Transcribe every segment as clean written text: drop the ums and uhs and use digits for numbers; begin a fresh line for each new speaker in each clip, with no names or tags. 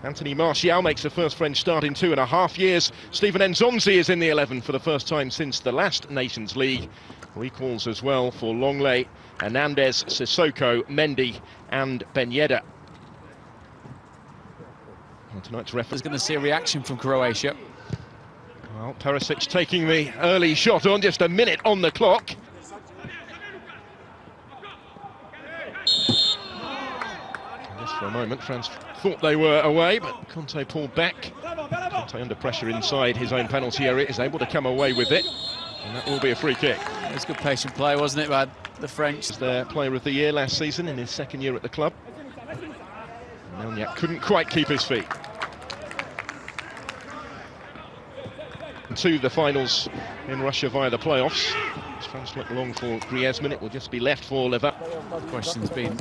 Anthony Martial makes the first French start in 2.5 years. Steven Nzonzi is in the 11 for the first time since the last Nations League. Recalls as well for Longley, Hernandez, Sissoko, Mendy and Ben Yedder. Tonight's referee
is going to see a reaction from Croatia.
Well, Perisic taking the early shot on, just a minute on the clock. Just for a moment, France thought they were away, but Conte pulled back. Conte under pressure inside his own penalty area is able to come away with it, and that will be a free kick.
It was good patient play, wasn't it, by the French?
Their player of the year last season in his second year at the club. Melniak couldn't quite keep his feet. To the finals in Russia via the playoffs. As France look long for Griezmann, it will just be left for Leva.
The question's been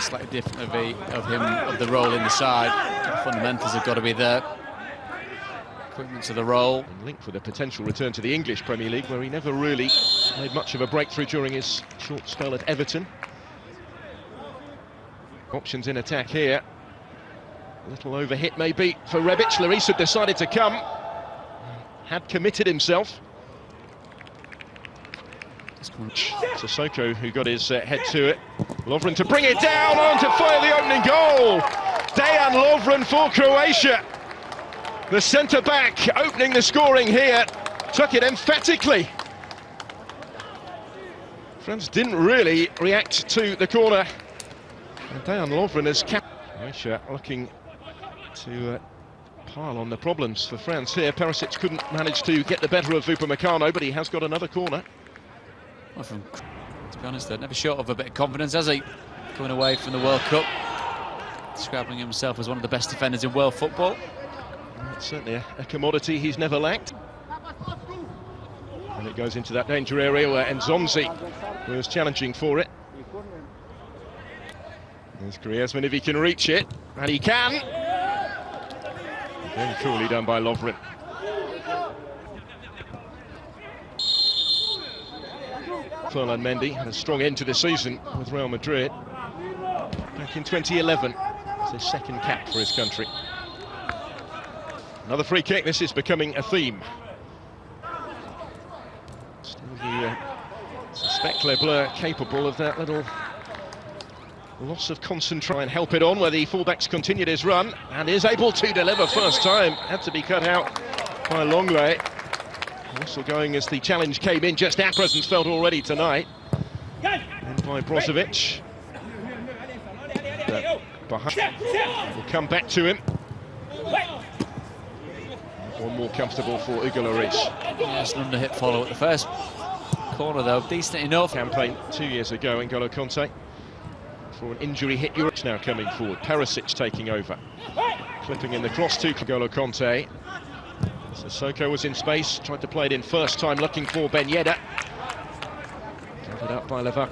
slightly different of the role in the side. The fundamentals have got to be there. Equipment to the role.
And linked with a potential return to the English Premier League, where he never really made much of a breakthrough during his short spell at Everton. Options in attack here. A little overhit maybe for Rebic. Larissa decided to come. Had committed himself. Sissoko, who got his head to it. Lovren to bring it down on to fire the opening goal. Dejan Lovren for Croatia. The centre-back opening the scoring here. Took it emphatically. France didn't really react to the corner. And Dejan Lovren has kept Croatia looking to pile on the problems for France here. Perisic couldn't manage to get the better of Upamecano, but he has got another corner.
Well, to be honest, they're never short of a bit of confidence, has he? Coming away from the World Cup, describing himself as one of the best defenders in world football.
It's certainly a commodity he's never lacked. And it goes into that danger area where Nzonzi was challenging for it. There's Griezmann if he can reach it, and he can. Very coolly done by Lovren. Ferland Mendy had a strong end to the season with Real Madrid. Back in 2011, it's his second cap for his country. Another free kick, this is becoming a theme. Still the suspect Le Bleu capable of that little loss of concentration and help it on, where the fullbacks continued his run and is able to deliver first time. Had to be cut out by Longley. Also going as the challenge came in, just our presence felt already tonight. And by Brozovic. We'll come back to him. One more comfortable for Hugo Lloris.
Yes, an underhit follow at the first corner though, decent enough.
Campaign 2 years ago in N'Golo Conte. For an injury hit Europe now coming forward. Perisic taking over. Clipping in the cross to N'Golo Conte. Sissoko was in space, tried to play it in first time, looking for Ben Yedder. Covered up by Leva.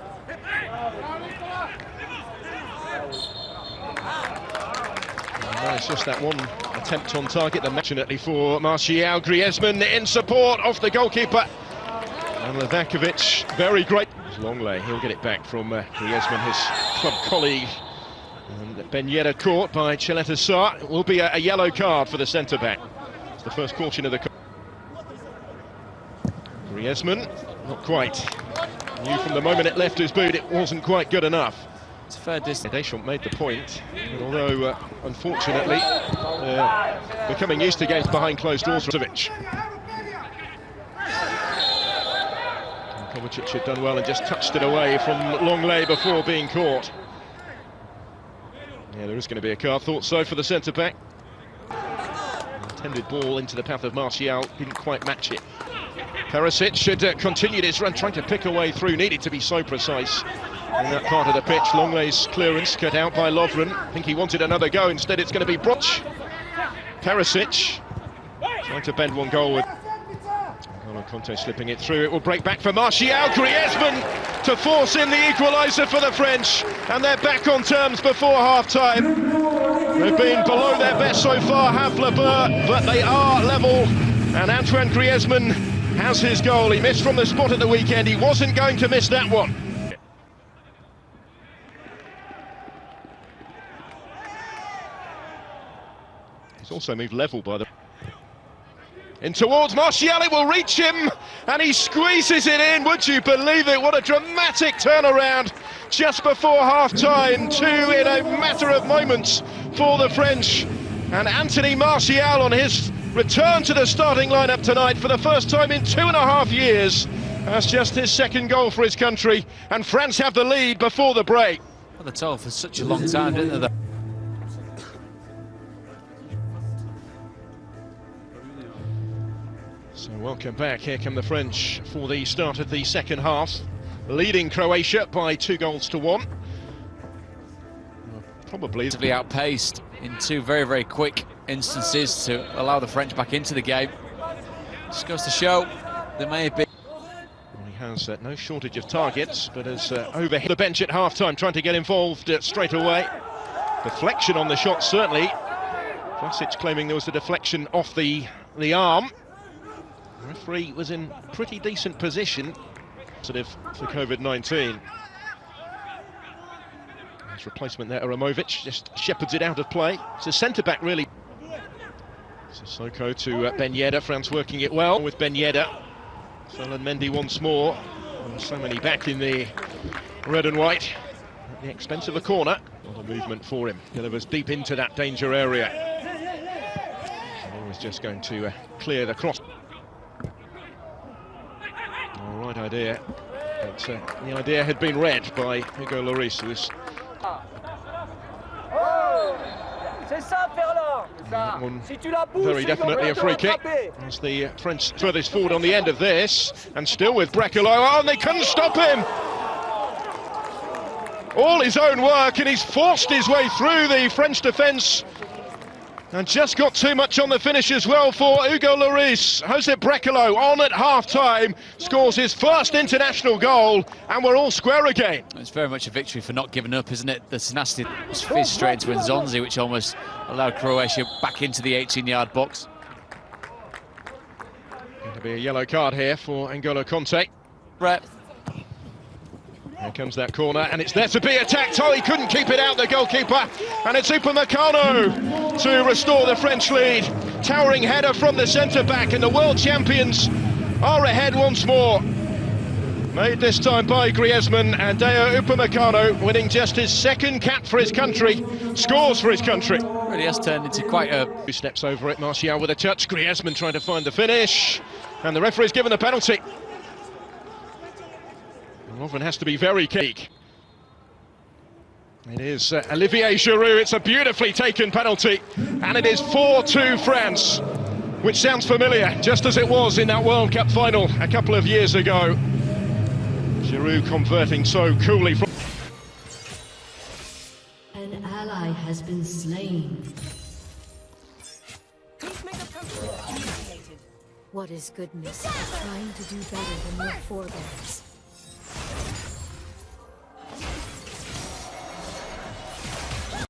No, it's just that one attempt on target. Fortunately for Martial, Griezmann in support of the goalkeeper. And Levakovic, very great. Longley, he'll get it back from Griezmann, his club colleague. And Ben Yedder caught by Chileta Sarr. It will be a yellow card for the centre-back. It's the first caution of the... Griezmann, not quite. Knew from the moment it left his boot it wasn't quite good enough.
It's a fair distance.
Deschamps made the point, but although unfortunately becoming used to games behind closed doors. Kovacic had done well and just touched it away from Longley before being caught. Yeah, there is going to be a card, thought so for the centre-back. Intended ball into the path of Martial, didn't quite match it. Perisic should continue his run, trying to pick a way through, needed to be so precise in that part of the pitch. Longley's clearance cut out by Lovren. I think he wanted another go, instead it's going to be Broch. Perisic trying to bend one goal with N'Golo Conte slipping it through. It will break back for Martial. Griezmann to force in the equaliser for the French, and they're back on terms before half-time. They've been below their best so far, have Le Bleu, but they are level, and Antoine Griezmann has his goal. He missed from the spot at the weekend. He wasn't going to miss that one. It's also moved level by the... In towards Martial, it will reach him, and he squeezes it in. Would you believe it? What a dramatic turnaround just before half-time. 2 in a matter of moments for the French. And Anthony Martial on his return to the starting lineup tonight for the first time in 2.5 years. That's just his second goal for his country, and France have the lead before the break.
Well, they're told for such a long time, didn't they?
So welcome back. Here come the French for the start of the second half, leading Croatia by 2-1. Probably
outpaced in 2 very, very quick instances to allow the French back into the game. Just goes to show there may have been...
Well, he has no shortage of targets, but has overhit the bench at half-time, trying to get involved straight away. Deflection on the shot, certainly. Kroasia claiming there was a deflection off the arm. The referee was in pretty decent position. Positive for COVID-19. His replacement there, Aramovic, just shepherds it out of play. It's a centre-back, really. Sissoko to Ben Yedder. France working it well with Ben Yedder. Ferland Mendy once more. And so many back in the red and white at the expense of a corner. Not a movement for him. Delivers deep into that danger area. Always just going to clear the cross. All right idea. But the idea had been read by Hugo Lloris, who was very definitely a free kick. As the French furthest forward on the end of this, and still with Brekalo. Oh, and they couldn't stop him! All his own work, and he's forced his way through the French defence. And just got too much on the finish as well for Hugo Lloris. Josep Brekalo on at half-time, scores his first international goal, and we're all square again.
It's very much a victory for not giving up, isn't it? The tenacity fizzed straight into Nzonzi, which almost allowed Croatia back into the 18-yard box.
Going to be a yellow card here for N'Golo Kanté.
Brett.
Here comes that corner, and it's there to be attacked. Oh, he couldn't keep it out, the goalkeeper. And it's Upamecano to restore the French lead. Towering header from the centre-back, and the world champions are ahead once more. Made this time by Griezmann, and Dayot Upamecano, winning just his second cap for his country, scores for his country.
Really has turned into quite a...
2 steps over it, Martial with a touch. Griezmann trying to find the finish, and the referee's given the penalty. Lovren has to be very keen. It is Olivier Giroud. It's a beautifully taken penalty, and it is 4-2 France, which sounds familiar, just as it was in that World Cup final a couple of years ago. Giroud converting so coolly from...
An ally has been slain. What is goodness? Trying to do better than your forebears.